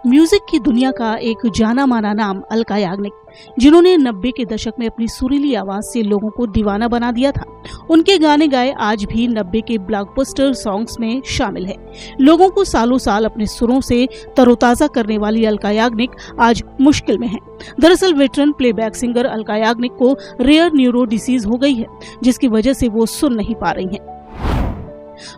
Music की दुनिया का एक जाना माना नाम अलका याग्निक, जिन्होंने 90 के दशक में अपनी सुरीली आवाज से लोगों को दीवाना बना दिया था। उनके गाने गाए आज भी 90 के ब्लॉकबस्टर सॉन्ग्स में शामिल है। लोगों को सालों साल अपने सुरों से तरोताजा करने वाली अलका याग्निक आज मुश्किल में है। दरअसल veteran playback singer Alka Yagnik को रेयर न्यूरो डिसीज हो गई है, जिसकी वजह से वो सुन नहीं पा रही हैं।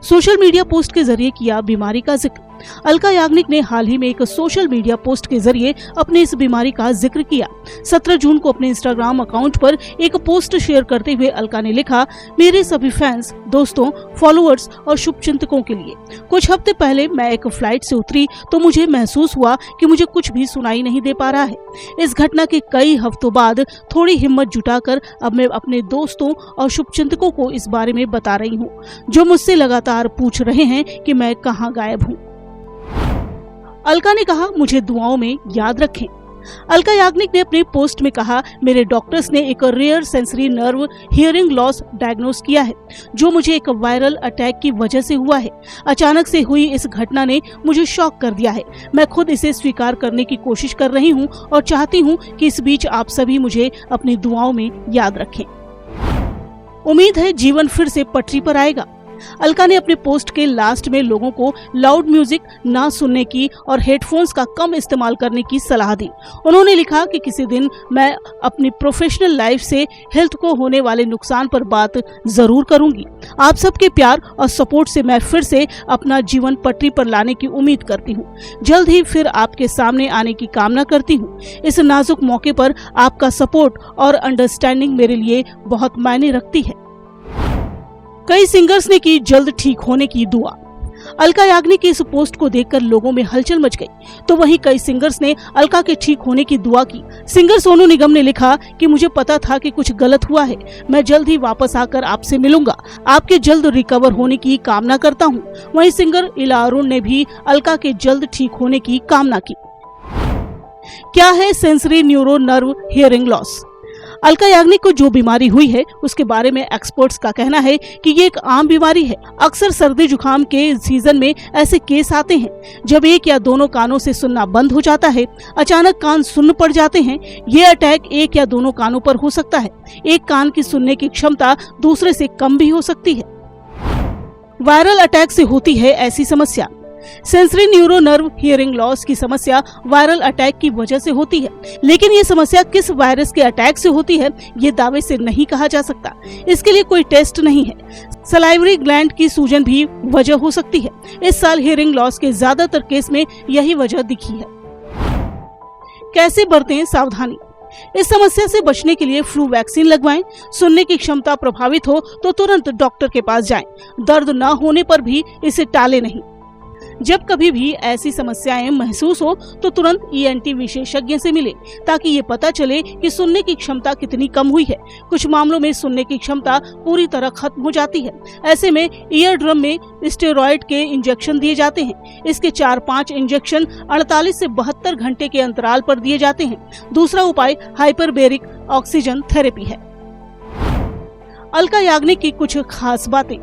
सोशल मीडिया पोस्ट के जरिए किया बीमारी का जिक्र। अलका याग्निक ने हाल ही में एक सोशल मीडिया पोस्ट के जरिए अपनी इस बीमारी का जिक्र किया। 17 जून को अपने इंस्टाग्राम अकाउंट पर एक पोस्ट शेयर करते हुए अलका ने लिखा, मेरे सभी फैंस, दोस्तों, फॉलोअर्स और शुभचिंतकों के लिए। कुछ हफ्ते पहले मैं एक फ्लाइट से उतरी तो मुझे महसूस हुआ कि मुझे कुछ भी सुनाई नहीं दे पा रहा है। इस घटना के कई हफ्तों बाद थोड़ी हिम्मत जुटाकर अब मैं अपने दोस्तों और शुभचिंतकों को इस बारे में बता रही हूँ, जो मुझसे लगातार पूछ रहे हैं कि मैं कहाँ गायब हूँ। अलका ने कहा, मुझे दुआओं में याद रखें। अलका याग्निक ने अपने पोस्ट में कहा, मेरे डॉक्टर्स ने एक rare sensory nerve hearing loss diagnose किया है, जो मुझे एक वायरल अटैक की वजह से हुआ है। अचानक से हुई इस घटना ने मुझे शॉक कर दिया है। मैं खुद इसे स्वीकार करने की कोशिश कर रही हूँ और चाहती हूँ कि इस बीच आप सभी मुझे अपनी दुआओं में याद रखें। उम्मीद है जीवन फिर से पटरी पर आएगा। अलका ने अपने पोस्ट के लास्ट में लोगों को लाउड म्यूजिक ना सुनने की और हेडफोन्स का कम इस्तेमाल करने की सलाह दी। उन्होंने लिखा कि किसी दिन मैं अपनी प्रोफेशनल लाइफ से हेल्थ को होने वाले नुकसान पर बात जरूर करूंगी। आप सबके प्यार और सपोर्ट से मैं फिर से अपना जीवन पटरी पर लाने की उम्मीद करती हूँ। जल्द ही फिर आपके सामने आने की कामना करती हूँ। इस नाजुक मौके पर आपका सपोर्ट और अंडरस्टैंडिंग मेरे लिए बहुत मायने रखती है। कई सिंगर्स ने की जल्द ठीक होने की दुआ। अलका याग्निक की इस पोस्ट को देखकर लोगों में हलचल मच गई, तो वहीं कई सिंगर्स ने अलका के ठीक होने की दुआ की। सिंगर सोनू निगम ने लिखा कि मुझे पता था कि कुछ गलत हुआ है। मैं जल्द ही वापस आकर आपसे मिलूंगा। आपके जल्द रिकवर होने की कामना करता हूं। वहीं सिंगर इला अरुण ने भी अलका के जल्द ठीक होने की कामना की। क्या है sensory neuro nerve hearing loss? Alka Yagnik को जो बीमारी हुई है उसके बारे में एक्सपर्ट्स का कहना है कि ये एक आम बीमारी है। अक्सर सर्दी जुकाम के सीजन में ऐसे केस आते हैं जब एक या दोनों कानों से सुनना बंद हो जाता है, अचानक कान सुन्न पड़ जाते हैं। ये अटैक एक या दोनों कानों पर हो सकता है। एक कान की सुनने की क्षमता दूसरे से कम भी हो सकती है। वायरल अटैक से होती है ऐसी समस्या। Sensory neuro nerve hearing loss की समस्या वायरल अटैक की वजह से होती है, लेकिन ये समस्या किस वायरस के अटैक से होती है ये दावे से नहीं कहा जा सकता। इसके लिए कोई टेस्ट नहीं है। सलाइवरी ग्लैंड की सूजन भी वजह हो सकती है। इस साल हियरिंग लॉस के ज्यादातर केस में यही वजह दिखी है। कैसे बरतें सावधानी? इस समस्या से बचने के लिए फ्लू वैक्सीन लगवाएं। सुनने की क्षमता प्रभावित हो तो तुरंत डॉक्टर के पास जाएं। दर्द न होने पर भी इसे टालें नहीं। जब कभी भी ऐसी समस्याएं महसूस हो तो तुरंत ENT विशेषज्ञ से मिले, ताकि ये पता चले कि सुनने की क्षमता कितनी कम हुई है। कुछ मामलों में सुनने की क्षमता पूरी तरह खत्म हो जाती है। ऐसे में ईयर ड्रम में स्टेरॉयड के इंजेक्शन दिए जाते हैं। इसके 4-5 इंजेक्शन 48 से 72 घंटे के अंतराल पर दिए जाते हैं। दूसरा उपाय हाइपरबेरिक ऑक्सीजन थेरेपी है। अलका याग्निक की कुछ खास बातें।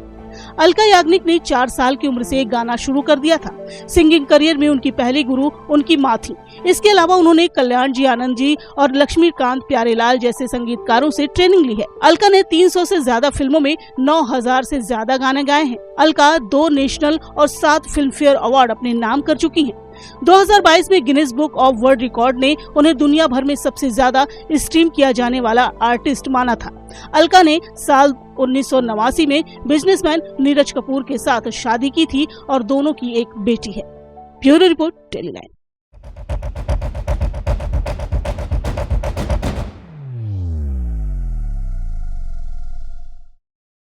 अलका याग्निक ने 4 साल की उम्र से गाना शुरू कर दिया था। सिंगिंग करियर में उनकी पहली गुरु उनकी माँ थी। इसके अलावा उन्होंने कल्याण जी आनंद जी और लक्ष्मीकांत प्यारेलाल जैसे संगीतकारों से ट्रेनिंग ली है। अलका ने 300 से ज्यादा फिल्मों में 9000 से ज्यादा गाने गाए हैं। अलका 2 नेशनल और 7 फिल्म फेयर अवार्ड अपने नाम कर चुकी हैं। 2022 में Guinness book of world record ने उन्हें दुनिया भर में सबसे ज्यादा स्ट्रीम किया जाने वाला आर्टिस्ट माना था। अलका ने साल 1989 में बिजनेसमैन नीरज कपूर के साथ शादी की थी और दोनों की एक बेटी है। Bureau report, टेलीलाइन।